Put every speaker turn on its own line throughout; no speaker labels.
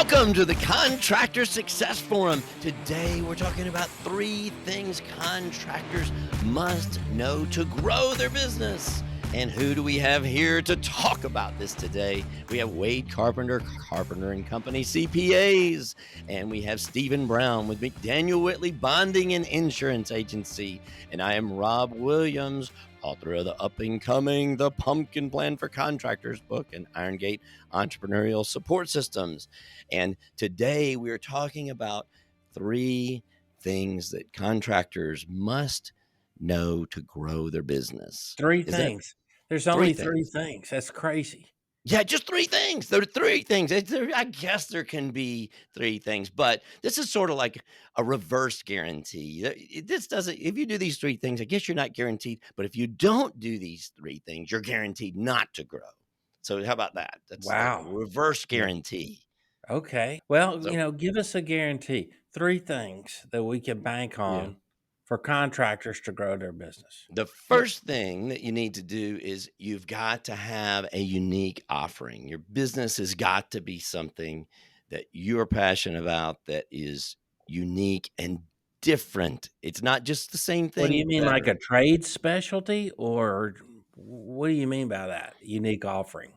Welcome to the Contractor Success Forum. Today we're talking about 3 things contractors must know to grow their business. And who do we have here to talk about this today? We have Wade Carpenter, Carpenter and Company CPAs, and we have Stephen Brown with McDaniel Whitley Bonding and Insurance Agency. And I am Rob Williams, author of the up-and-coming The Pumpkin Plan for Contractors book and Iron Gate Entrepreneurial Support Systems. And today we are talking about 3 things that contractors must know to grow their business.
3 things. There's
3
only
things?
3 things. That's crazy.
Yeah, just 3 things. There are 3 things. I guess there can be 3 things, but this is sort of like a reverse guarantee. This doesn't, if you do these 3 things, I guess you're not guaranteed, but if you don't do these 3 things, you're guaranteed not to grow. So how about that? That's like a
Wow.
reverse
Yeah.
guarantee.
Okay. Well,
So
give us a guarantee. 3 things that we can bank
yeah.
on for contractors to grow their business.
The first thing that you need to do is you've got to have a unique offering. Your business has got to be something that you're passionate about that is unique and different. It's not just the same
What do
thing,
you mean, like
better.
a trade specialty, or what do you mean by that, unique offering?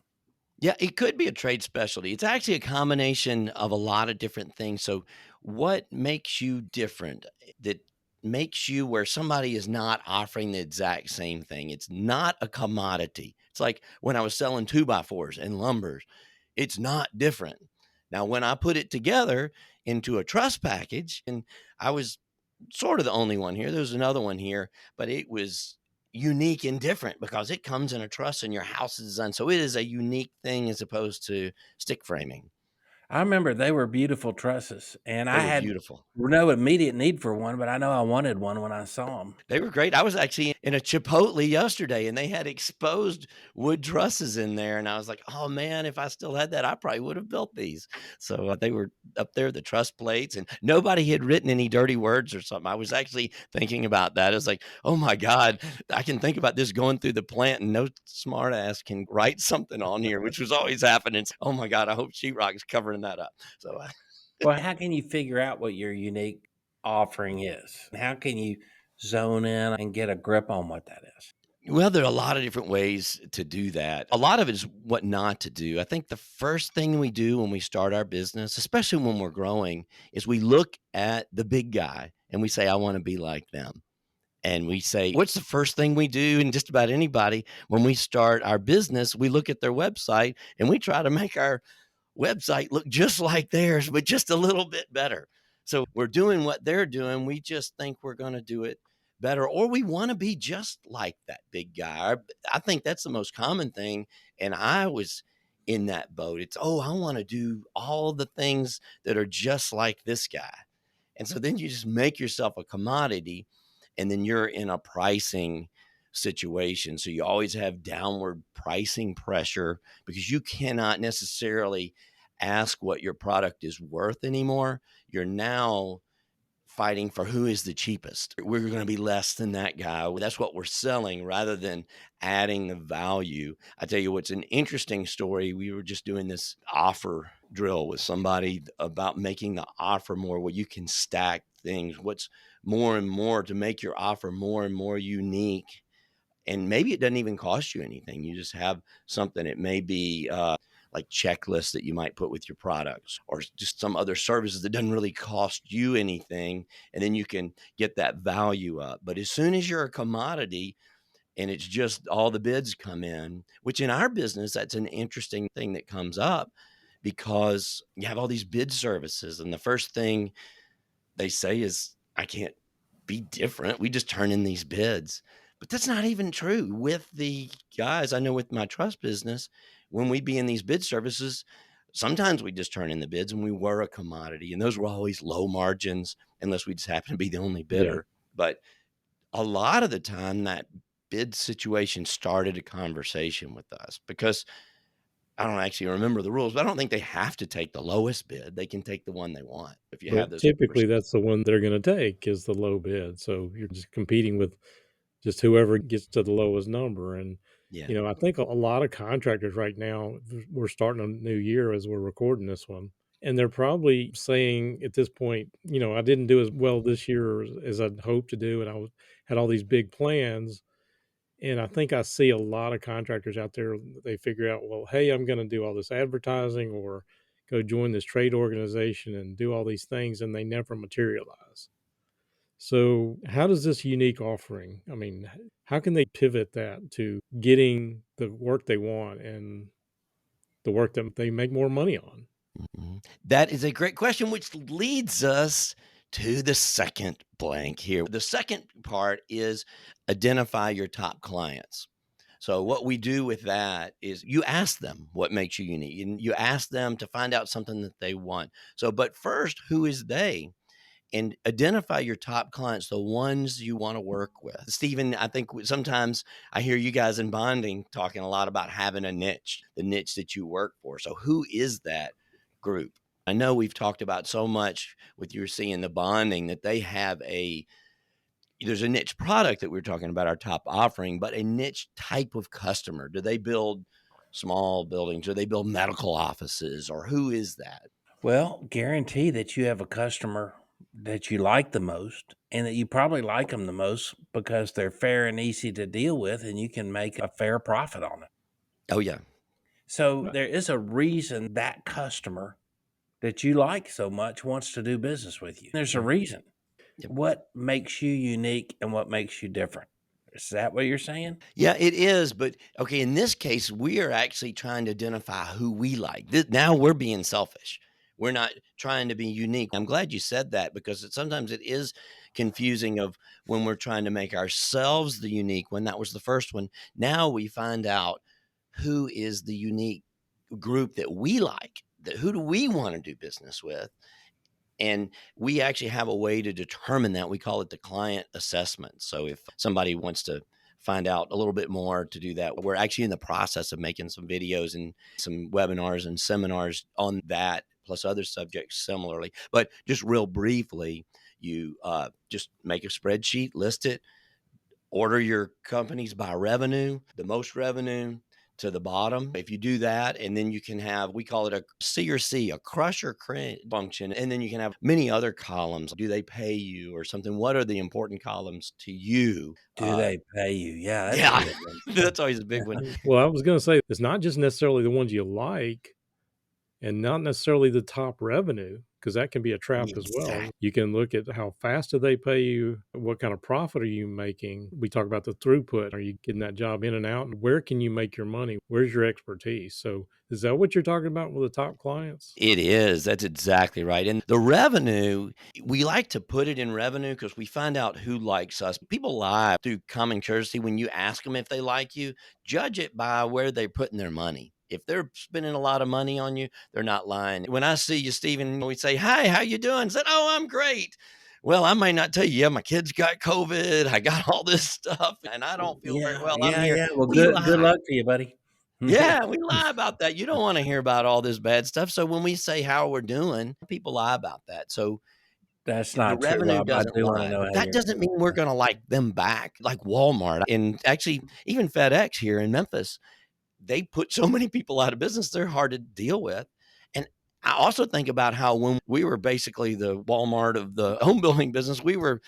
Yeah, it could be a trade specialty. It's actually a combination of a lot of different things. So, what makes you different that makes you where somebody is not offering the exact same thing? It's not a commodity. It's like when I was selling 2 by 4s and lumbers, it's not different. Now, when I put it together into a truss package, and I was sort of the only one here, there was another one here, but it was unique and different because it comes in a truss and your house is designed. So it is a unique thing as opposed to stick framing.
I remember they were beautiful trusses, and
They
I
were
had
beautiful.
no immediate need for one, but I know I wanted one when I saw them.
They were great. I was actually in a Chipotle yesterday and they had exposed wood trusses in there. And I was like, oh man, if I still had that, I probably would have built these. So they were up there, the truss plates, and nobody had written any dirty words or something. I was actually thinking about that. I was like, oh my God, I can think about this going through the plant and no smart ass can write something on here, which was always happening. Oh my God, I hope sheetrock is covering that up. So
Well, how can you figure out what your unique offering is? How can you zone in and get a grip on what that is?
Well, there are a lot of different ways to do that. A lot of it is what not to do. I think the first thing we do when we start our business, especially when we're growing, is we look at the big guy and we say, I want to be like them. And we say, what's the first thing we do? And just about anybody, when we start our business, we look at their website and we try to make our website look just like theirs, but just a little bit better. So we're doing what they're doing. We just think we're going to do it better, or we want to be just like that big guy. I think that's the most common thing. And I was in that boat. It's, oh, I want to do all the things that are just like this guy. And so then you just make yourself a commodity and then you're in a pricing situation. So you always have downward pricing pressure because you cannot necessarily ask what your product is worth anymore. You're now fighting for who is the cheapest. We're going to be less than that guy. That's what we're selling rather than adding the value. I tell you what's an interesting story. We were just doing this offer drill with somebody about making the offer more where you can stack things. What's more and more to make your offer more and more unique. And maybe it doesn't even cost you anything. You just have something. It may be like checklists that you might put with your products or just some other services that doesn't really cost you anything. And then you can get that value up. But as soon as you're a commodity and it's just all the bids come in, which in our business, that's an interesting thing that comes up because you have all these bid services. And the first thing they say is, I can't be different. We just turn in these bids. But that's not even true with the guys I know with my trust business. When we be in these bid services, sometimes we just turn in the bids and we were a commodity. And those were always low margins unless we just happen to be the only
Yeah.
bidder. But a lot of the time, that bid situation started a conversation with us because I don't actually remember the rules, but I don't think they have to take the lowest bid. They can take the one they want if you have
But
those
typically,
conversations.
that's the one they're gonna take is the low bid, so you're just competing with just whoever gets to the lowest number, and,
Yeah.
I think a lot of contractors right now we're starting a new year as we're recording this one, And they're probably saying at this point, I didn't do as well this year as I'd hoped to do, and had all these big plans. And I think I see a lot of contractors out there, they figure out, well, hey, I'm going to do all this advertising or go join this trade organization and do all these things, and they never materialize. So, how does this unique offering, I mean, how can they pivot that to getting the work they want and the work that they make more money on?
Mhm. That is a great question, which leads us to the second blank here. The second part is identify your top clients. So, what we do with that is you ask them what makes you unique, and you ask them to find out something that they want. So, but first, who is they? And identify your top clients, the ones you want to work with. Stephen, I think sometimes I hear you guys in bonding talking a lot about having a niche, the niche that you work for. So, who is that group? I know we've talked about so much with your seeing the bonding that they have there's a niche product that we're talking about, our top offering, but a niche type of customer. Do they build small buildings? Do they build medical offices? Or who is that?
Well, guarantee that you have a customer that you like the most and that you probably like them the most because they're fair and easy to deal with and you can make a fair profit on it.
Oh, yeah.
So there is a reason that customer that you like so much wants to do business with you. There's a
Right.
reason.
Yep.
What makes you unique and what makes you different? Is that what you're saying?
Yeah, it is. But okay, in this case, we are actually trying to identify who we like. Now we're being selfish. We're not trying to be unique. I'm glad you said that because sometimes it is confusing of when we're trying to make ourselves the unique one. That was the first one. Now we find out who is the unique group that we like. That who do we want to do business with? And we actually have a way to determine that. We call it the client assessment. So if somebody wants to find out a little bit more to do that, we're actually in the process of making some videos and some webinars and seminars on that, plus other subjects similarly. But just real briefly, you just make a spreadsheet, list it, order your companies by revenue, the most revenue to the bottom. If you do that, and then you can have, we call it a C or C, a crush or cringe function. And then you can have many other columns. Do they pay you or something? What are the important columns to you?
Do they pay you? Yeah, that's a
Yeah,
good one.
that's always a big one.
Well, I was going to say it's not just necessarily the ones you like, and not necessarily the top revenue, because that can be a trap as well.
Exactly.
You can look at how fast do they pay you? What kind of profit are you making? We talk about the throughput. Are you getting that job in and out? And where can you make your money? Where's your expertise? So is that what you're talking about with the top clients?
It is. That's exactly right. And the revenue, we like to put it in revenue because we find out who likes us. People lie through common courtesy when you ask them if they like you. Judge it by where they're putting their money. If they're spending a lot of money on you, they're not lying. When I see you, Stephen, we say, "Hi, how you doing?" I said, "Oh, I'm great." Well, I might not tell you, yeah, my kids got COVID. I got all this stuff and I don't feel very
Yeah,
well. I'm
yeah,
here.
yeah. Well,
We
good
lie.
luck to you, buddy. Yeah.
Yeah, we lie about that. You don't wanna hear about all this bad stuff, so when we say how we're doing, people lie about that, so
That's
the
not true,
revenue
Rob. I
doesn't
do wanna
lie,
know
but
how
that
you're
doesn't mean we're gonna like them back, like Walmart, and actually even FedEx here in Memphis, they put so many people out of business, they're hard to deal with, and I also think about how when we were basically the Walmart of the home building business, we were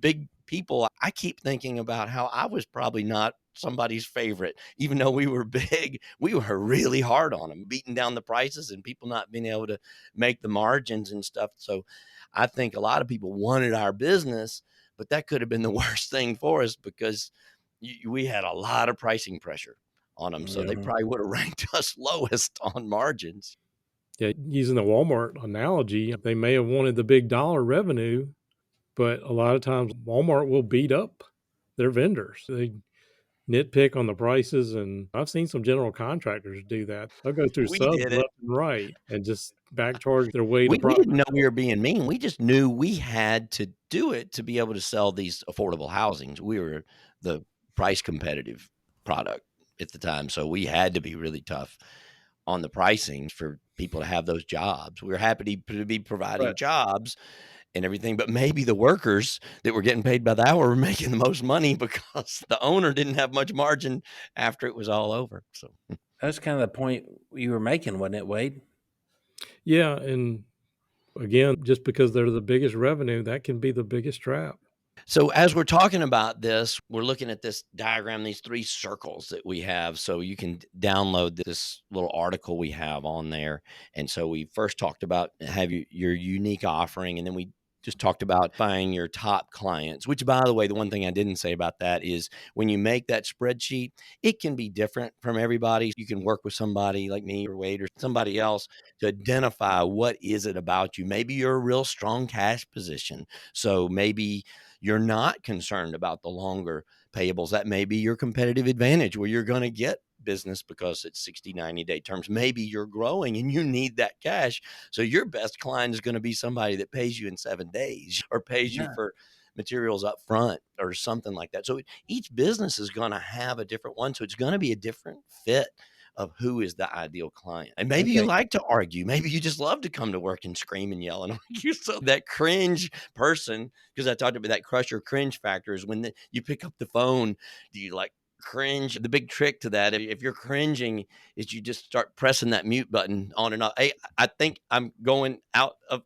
big people. I keep thinking about how I was probably not somebody's favorite, even though we were big. We were really hard on them, beating down the prices and people not being able to make the margins and stuff. So I think a lot of people wanted our business, but that could have been the worst thing for us because we had a lot of pricing pressure on them. So they
Mhm.
probably would have ranked us lowest on margins.
Yeah, using the Walmart analogy, they may have wanted the big dollar revenue, but a lot of times Walmart will beat up their vendors. They nitpick on the prices, and I've seen some general contractors do that. They'll go through
We
subs
did it.
left and right and just back charge their way to
We
profit.
didn't know we were being mean. We just knew we had to do it to be able to sell these affordable housings. We were the price competitive product at the time, so we had to be really tough on the pricing for people to have those jobs. We were happy to be providing
But
jobs and everything, but maybe the workers that were getting paid by the hour were making the most money because the owner didn't have much margin after it was all over. So
that's kinda the point you were making, wasn't it, Wade?
Yeah, and again, just because they're the biggest revenue, that can be the biggest trap.
So as we're talking about this, we're looking at this diagram, these 3 circles that we have. So you can download this little article we have on there. And so we first talked about your unique offering, and then we just talked about finding your top clients, which, by the way, the one thing I didn't say about that is when you make that spreadsheet, it can be different from everybody. You can work with somebody like me or Wade or somebody else to identify what is it about you. Maybe you're a real strong cash position. So maybe you're not concerned about the longer payables. That may be your competitive advantage where you're going to get business because it's 60, 90-day terms. Maybe you're growing and you need that cash. So your best client is going to be somebody that pays you in 7 days or pays you
Yeah.
for materials up front or something like that. So each business is going to have a different one. So it's going to be a different fit of who is the ideal client. And maybe you
Okay.
like to argue. Maybe you just love to come to work and scream and yell and argue. So that cringe person, because I talked about that crush or cringe factor, is when you pick up the phone, do you like cringe? The big trick to that, if you're cringing, is you just start pressing that mute button on and off. Hey, I think I'm going out of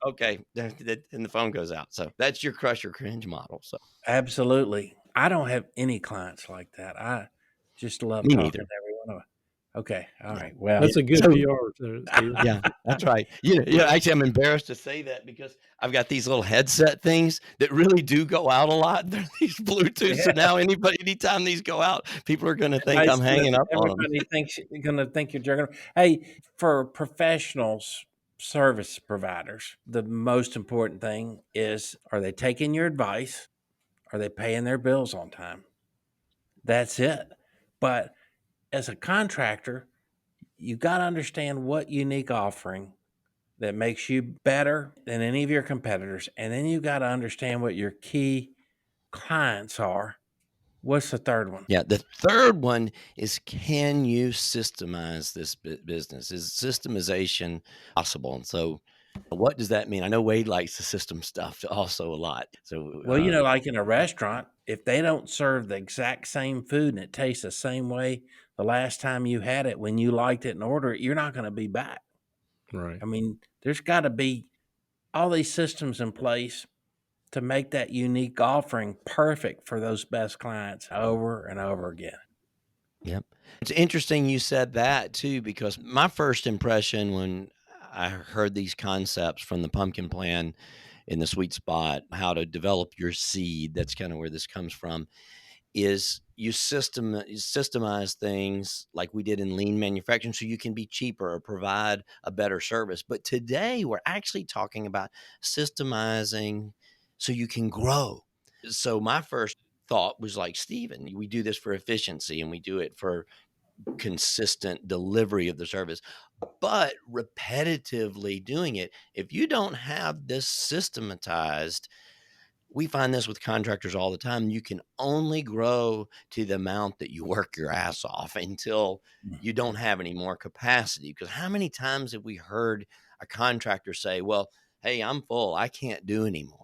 okay. And the phone goes out. So that's your crush or cringe model. So
Absolutely. I don't have any clients like that. I just love
me
talking
neither.
to every one of them. Okay. All
Yeah.
right. Well,
That's a good
So
PR there, Steve.
yeah, that's right. Actually, I'm embarrassed to say that because I've got these little headset things that really do go out a lot. They're these Bluetooth, so
yeah.
now anytime these go out, people are gonna think
Nice
I'm
that
hanging up on them.
everybody thinks you're gonna think you're joking. Hey, for professionals, service providers, the most important thing is, are they taking your advice? Are they paying their bills on time? That's it. But as a contractor, you got to understand what unique offering that makes you better than any of your competitors. And then you got to understand what your key clients are. What's the third one?
Yeah, the third one is, can you systemize this business? Is systemization possible? And so, what does that mean? I know Wade likes the system stuff also a lot. So,
Well, like in a restaurant, if they don't serve the exact same food and it tastes the same way the last time you had it when you liked it and ordered it, you're not going to be back.
Right.
I mean, there's got to be all these systems in place to make that unique offering perfect for those best clients over and over again.
yep. It's interesting you said that too, because my first impression when I heard these concepts from the pumpkin plan in the sweet spot, how to develop your seed, that's kind of where this comes from, is you systemize things like we did in lean manufacturing so you can be cheaper or provide a better service. But today we're actually talking about systemizing so you can grow. So my first thought was like, Steven, we do this for efficiency and we do it for consistent delivery of the service, but repetitively doing it. If you don't have this systematized, we find this with contractors all the time. You can only grow to the amount that you work your ass off until you don't have any more capacity. Because how many times have we heard a contractor say, well, hey, I'm full. I can't do anymore.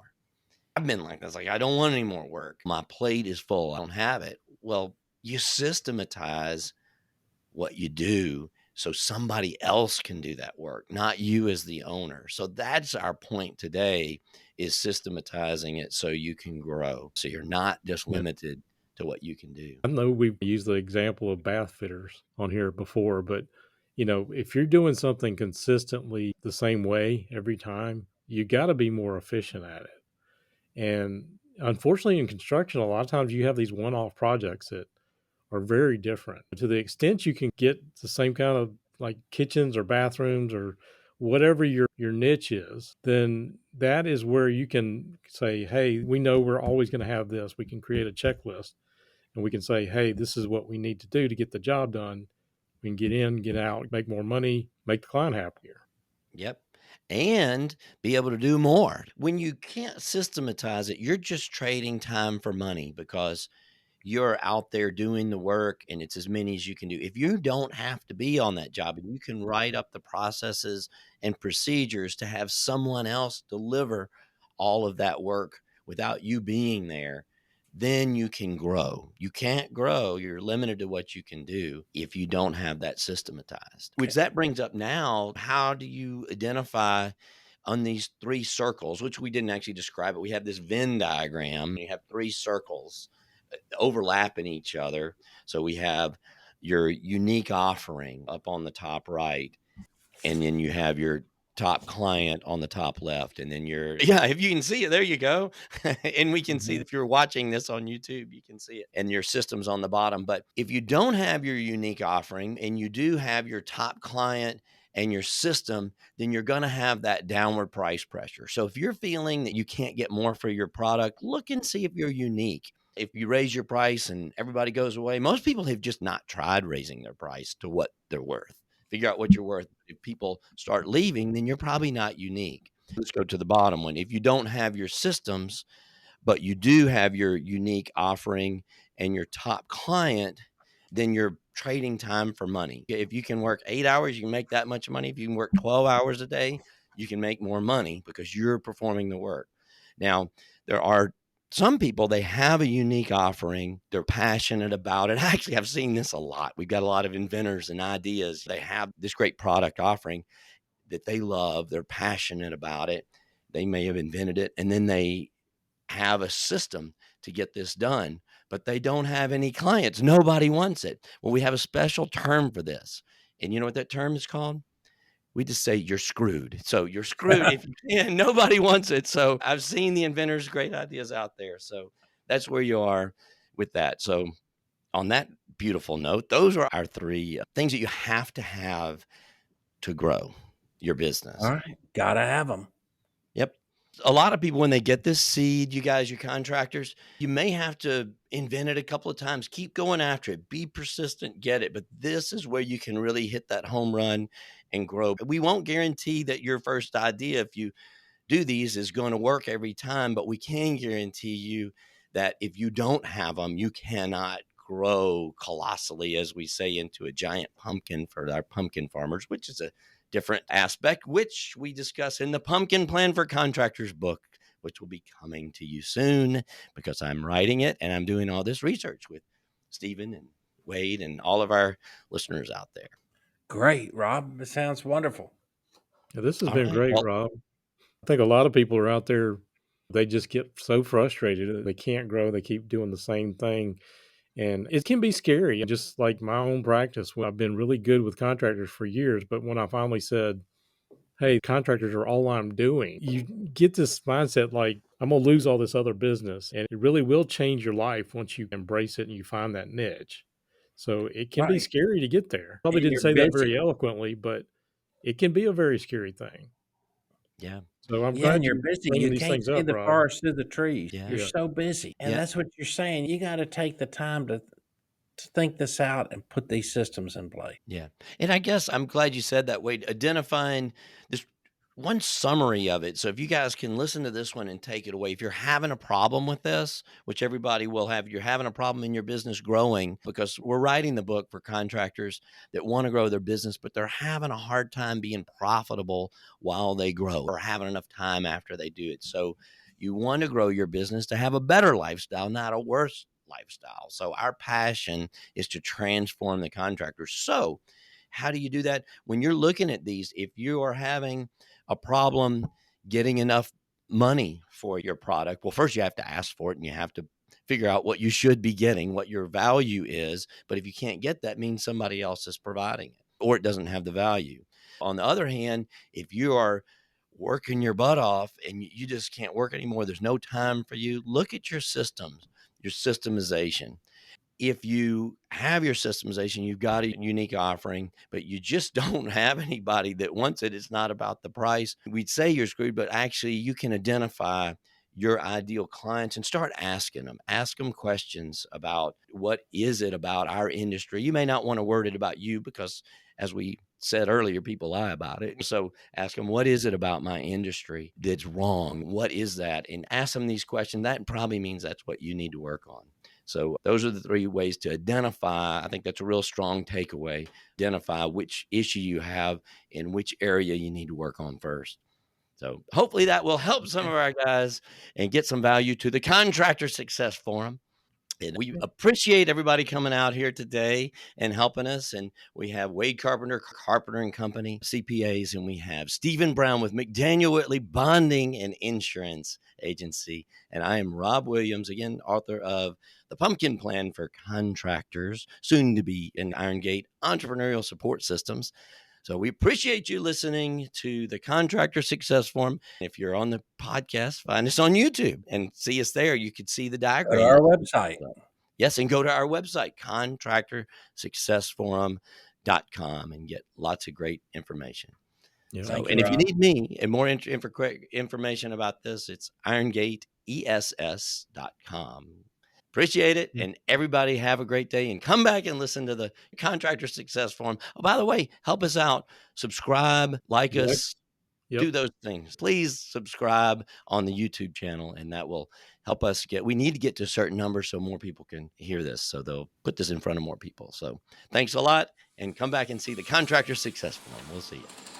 I've been like this. Like, I don't want any more work. My plate is full. I don't have it. Well, you systematize what you do so somebody else can do that work, not you as the owner. So that's our point today, is systematizing it so you can grow. So you're not just
Yeah.
limited to what you can do.
I know we've used the example of bath fitters on here before, but if you're doing something consistently the same way every time, you got to be more efficient at it. And unfortunately, in construction, a lot of times you have these one-off projects that are very different. To the extent you can get the same kind of like kitchens or bathrooms or whatever your niche is, then that is where you can say, hey, we know we're always going to have this. We can create a checklist and we can say, hey, this is what we need to do to get the job done. We can get in, get out, make more money, make the client happier.
Yep. And be able to do more. When you can't systematize it, you're just trading time for money because you're out there doing the work and it's as many as you can do. If you don't have to be on that job and you can write up the processes and procedures to have someone else deliver all of that work without you being there, then you can grow. You can't grow. You're limited to what you can do if you don't have that systematized. Which
Okay.
that brings up now, how do you identify on these three circles, which we didn't actually describe it? We have this Venn diagram. You have three circles overlapping each other. So we have your unique offering up on the top right, and then you have your top client on the top left, and then your yeah, if you can see it, there you go. And we can see,
Mhm.
if you're watching this on YouTube, you can see it, and your systems on the bottom. But if you don't have your unique offering and you do have your top client and your system, then you're going to have that downward price pressure. So if you're feeling that you can't get more for your product, look and see if you're unique. If you raise your price and everybody goes away, most people have just not tried raising their price to what they're worth. Figure out what you're worth. If people start leaving, then you're probably not unique. Let's go to the bottom one. If you don't have your systems, but you do have your unique offering and your top client, then you're trading time for money. If you can work 8 hours, you can make that much money. If you can work 12 hours a day, you can make more money because you're performing the work. Now, there are some people, they have a unique offering. They're passionate about it. Actually, I've seen this a lot. We've got a lot of inventors and ideas. They have this great product offering that they love. They're passionate about it. They may have invented it, and then they have a system to get this done, but they don't have any clients. Nobody wants it. Well, we have a special term for this. And you know what that term is called? We just say you're screwed. So you're screwed if you can. Nobody wants it. So I've seen the inventors, great ideas out there. So that's where you are with that. So on that beautiful note, those are our three things that you have to have to grow your business.
All right. Gotta have them.
Yep. A lot of people, when they get this seed, you guys, your contractors, you may have to invent it a couple of times. Keep going after it. Be persistent, get it. But this is where you can really hit that home run and grow. We won't guarantee that your first idea, if you do these, is going to work every time, but we can guarantee you that if you don't have them, you cannot grow colossally, as we say, into a giant pumpkin for our pumpkin farmers, which is a different aspect, which we discuss in the Pumpkin Plan for Contractors book, which will be coming to you soon because I'm writing it and I'm doing all this research with Stephen and Wade and all of our listeners out there.
Great, Rob. It sounds wonderful.
Yeah, this has
All
been
right.
great,
Well,
Rob. I think a lot of people are out there, they just get so frustrated that they can't grow. They keep doing the same thing. And it can be scary. Just like my own practice, when I've been really good with contractors for years, but when I finally said, hey, contractors are all I'm doing, you get this mindset like, I'm going to lose all this other business. And it really will change your life once you embrace it and you find that niche. So it can be
Right.
scary to get there. Probably
And
didn't
you're
say that very
busy.
eloquently, but it can be a very scary thing.
yeah.
So I'm
Yeah,
glad
and you're
you're
busy.
bringing
You
these
can't
things
see
up,
the
Rob.
forest through the trees.
Yeah.
You're
Yeah.
so busy. And
Yeah.
that's what you're saying. You got to take the time to think this out and put these systems in play.
Yeah. And I guess I'm glad you said that, Wade, identifying this one summary of it. So if you guys can listen to this one and take it away, if you're having a problem with this, which everybody will have, you're having a problem in your business growing, because we're writing the book for contractors that want to grow their business, but they're having a hard time being profitable while they grow or having enough time after they do it. So you want to grow your business to have a better lifestyle, not a worse lifestyle. So our passion is to transform the contractors. So how do you do that? When you're looking at these, if you are having a problem getting enough money for your product, well, first you have to ask for it and you have to figure out what you should be getting, what your value is. But if you can't get that, means somebody else is providing it or it doesn't have the value. On the other hand, if you are working your butt off and you just can't work anymore, there's no time for you, look at your systems, your systemization. If you have your systemization, you've got a unique offering, but you just don't have anybody that wants it. It's not about the price. We'd say you're screwed, but actually you can identify your ideal clients and start asking them. Ask them questions about what is it about our industry. You may not want to word it about you because, as we said earlier, people lie about it. So ask them, what is it about my industry that's wrong? What is that? And ask them these questions. That probably means that's what you need to work on. So those are the three ways to identify. I think that's a real strong takeaway. Identify which issue you have and which area you need to work on first. So hopefully that will help some of our guys and get some value to the contractor success forum. And we appreciate everybody coming out here today and helping us. And we have Wade Carpenter and Company, CPAs, and we have Stephen Brown with McDaniel Whitley Bonding and Insurance Agency. And I am Rob Williams, again, author of The Pumpkin Plan for Contractors, soon to be in Iron Gate Entrepreneurial Support Systems. So we appreciate you listening to the Contractor Success Forum. If you're on the podcast, find us on YouTube and see us there. You could see the
Go to
diagram.
our website.
Yes, and go to our website, contractorsuccessforum.com, and get lots of great information.
Yeah.
So, and if you need me and more information about this, it's irongateess.com. Appreciate it. And everybody have a great day, and come back and listen to the Contractor Success Forum. Oh, by the way, help us out. Subscribe, like us, do those things. Please subscribe on the YouTube channel, and that will help us we need to get to a certain number so more people can hear this. So they'll put this in front of more people. So thanks a lot, and come back and see the Contractor Success Forum. We'll see you.